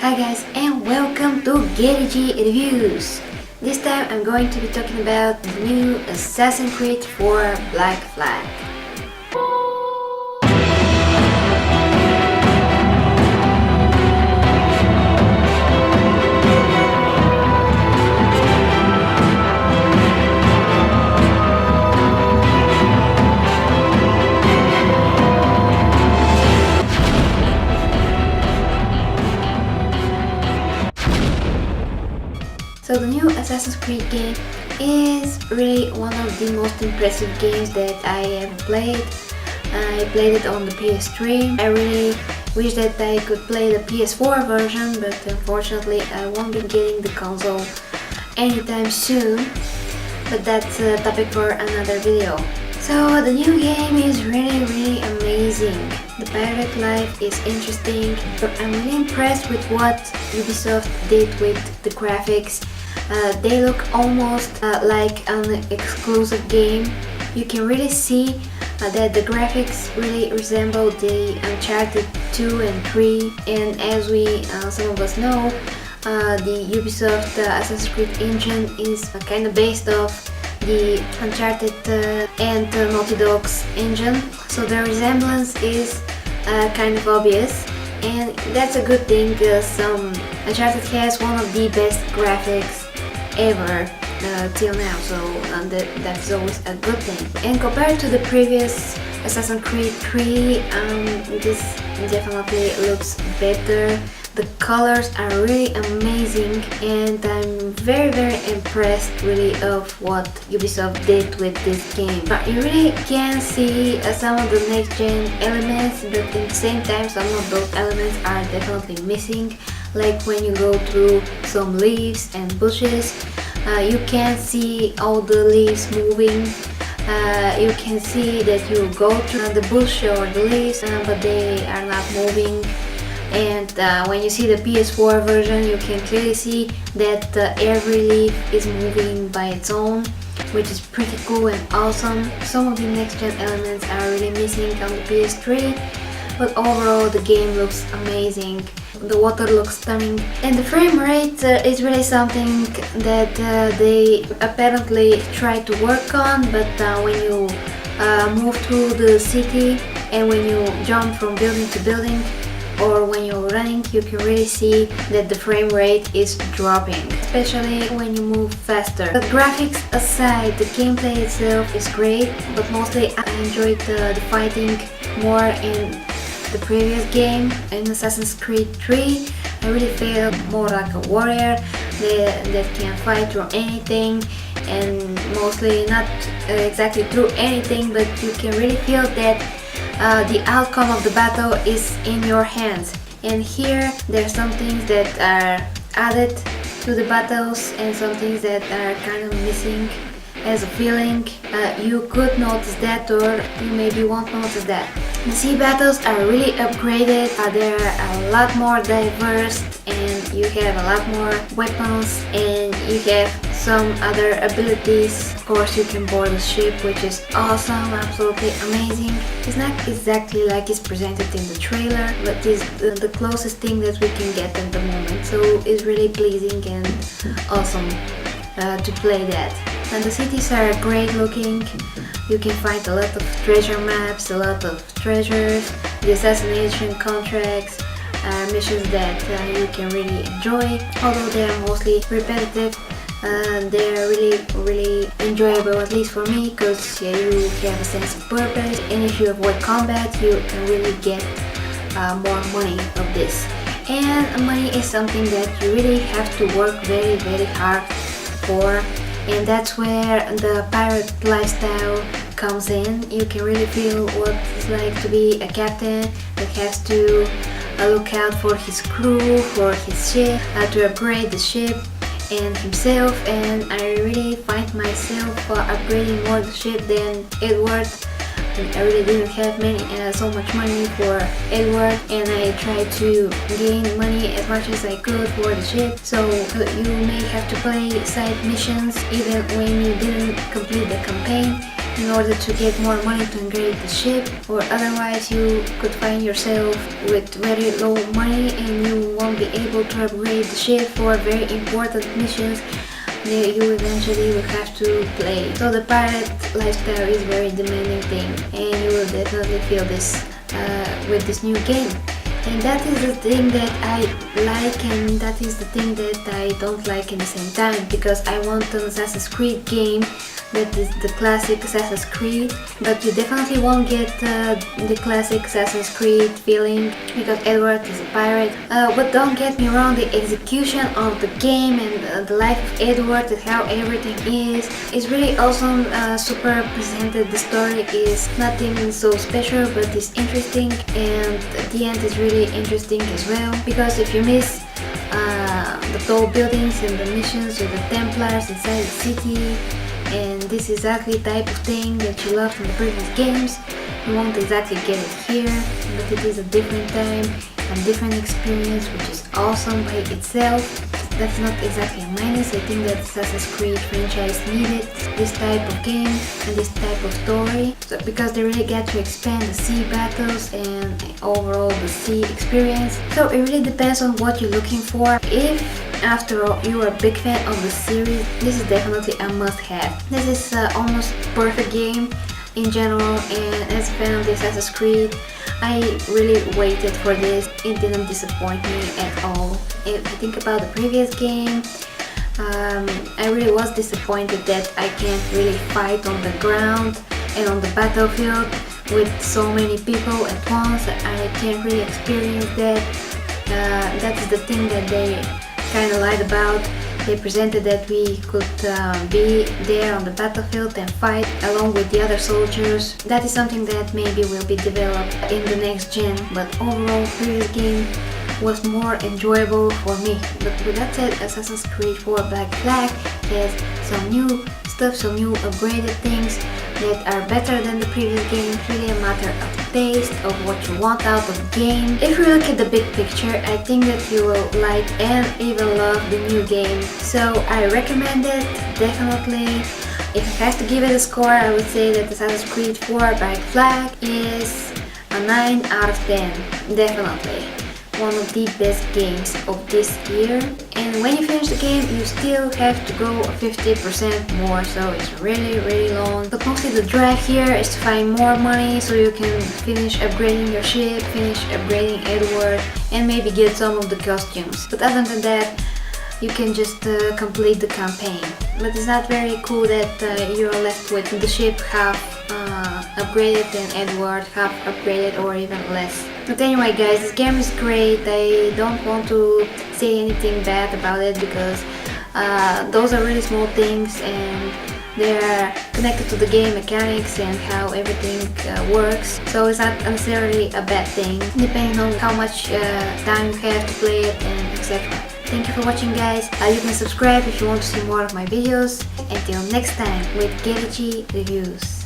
Hi guys, and welcome to GetG Reviews. This time I'm going to be talking about the new Assassin's Creed 4 Black Flag. So the new Assassin's Creed game is really one of the most impressive games that I ever played. I played it on the PS3. I really wish that I could play the PS4 version, but unfortunately I won't be getting the console anytime soon. But that's a topic for another video. So the new game is really amazing. The pirate life is interesting. I'm really impressed with what Ubisoft did with the graphics. They look almost like an exclusive game. You can really see that the graphics really resemble the Uncharted 2 and 3, and as some of us know, the Ubisoft Assassin's Creed engine is kind of based off the Uncharted and Naughty Dog's engine, so the resemblance is kind of obvious, and that's a good thing because Uncharted has one of the best graphics ever till now, so that's always a good thing. And compared to the previous Assassin's Creed 3, this definitely looks better. The colors are really amazing, and I'm very impressed really of what Ubisoft did with this game. But you really can see some of the next-gen elements, but at the same time some of those elements are definitely missing. Like when you go through some leaves and bushes, you can see all the leaves moving. You can see that you go through the bush or the leaves, but they are not moving. And when you see the PS4 version, you can clearly see that every leaf is moving by its own, which is pretty cool and awesome. Some of the next-gen elements are really missing on the PS3, but overall the game looks amazing. The water looks stunning, and the frame rate is really something that they apparently try to work on, but when you move through the city and when you jump from building to building, or when you're running, you can really see that the frame rate is dropping, especially when you move faster. But graphics aside, the gameplay itself is great, but mostly I enjoyed the fighting more in the previous game. In Assassin's Creed 3, I really felt more like a warrior that can fight through anything, and mostly not exactly through anything, but you can really feel that the outcome of the battle is in your hands. And here there are some things that are added to the battles and some things that are kind of missing as a feeling. You could notice that, or you maybe won't notice that. The sea battles are really upgraded. They're a lot more diverse, and you have a lot more weapons, and you have some other abilities. Of course, you can board a ship, which is awesome, absolutely amazing. It's not exactly like it's presented in the trailer, but it's the closest thing that we can get at the moment. So it's really pleasing and awesome to play that. And the cities are great looking. You can find a lot of treasure maps, a lot of treasures. The assassination contracts are missions that you can really enjoy. Although they are mostly repetitive, they are really enjoyable, at least for me, because you have a sense of purpose, and if you avoid combat, you can really get more money of this. And money is something that you really have to work very hard for, and that's where the pirate lifestyle comes in. You can really feel what it's like to be a captain that has to look out for his crew, for his ship, to upgrade the ship and himself. And I really find myself upgrading more the ship than Edward. I really didn't have so much money for Edward, and I tried to gain money as much as I could for the ship. So you may have to play side missions even when you didn't complete the campaign, in order to get more money to upgrade the ship, or otherwise you could find yourself with very low money and you won't be able to upgrade the ship for very important missions that you eventually will have to play. So the pirate lifestyle is very demanding thing, and you will definitely feel this with this new game. And that is the thing that I like, and that is the thing that I don't like in the same time, because I want an Assassin's Creed game that is the classic Assassin's Creed, but you definitely won't get the classic Assassin's Creed feeling because Edward is a pirate. But don't get me wrong, the execution of the game and the life of Edward and how everything is really awesome, super presented. The story is nothing so special, but it's interesting, and the end is really interesting as well, because if you miss the tall buildings and the missions with the Templars inside the city, and this is exactly the type of thing that you loved from the previous games, you won't exactly get it here, but it is a different time and different experience, which is awesome by itself. That's not exactly a minus. I think that Assassin's Creed franchise needed this type of game and this type of story, because they really get to expand the sea battles and overall the sea experience. So it really depends on what you're looking for. If after all you are a big fan of the series, this is definitely a must-have. This is almost perfect game in general, and as a fan of the Assassin's Creed, I really waited for this. It didn't disappoint me at all. If you think about the previous game, I really was disappointed that I can't really fight on the ground and on the battlefield with so many people at once. I can't really experience that. That is the thing that they kind of lied about. They presented that we could be there on the battlefield and fight along with the other soldiers. That is something that maybe will be developed in the next gen, but overall previous game was more enjoyable for me. But with that said, Assassin's Creed 4 Black Flag has some new stuff, some new upgraded things that are better than the previous game. It's really a matter of taste, of what you want out of the game. If you look at the big picture, I think that you will like and even love the new game. So I recommend it, definitely. If I have to give it a score, I would say that Assassin's Creed 4 Black Flag is a 9 out of 10, definitely. One of the best games of this year, and when you finish the game you still have to go 50% more, so it's really long. But mostly the drive here is to find more money so you can finish upgrading your ship, finish upgrading Edward, and maybe get some of the costumes. But other than that, you can just complete the campaign. But it's not very cool that you're left with the ship half upgraded and Edward half upgraded or even less. But anyway guys, this game is great. I don't want to say anything bad about it, because those are really small things and they are connected to the game mechanics and how everything works. So it's not necessarily a bad thing, depending on how much time you have to play it and etc. Thank you for watching guys. You can subscribe if you want to see more of my videos. Until next time with Gerichi Reviews.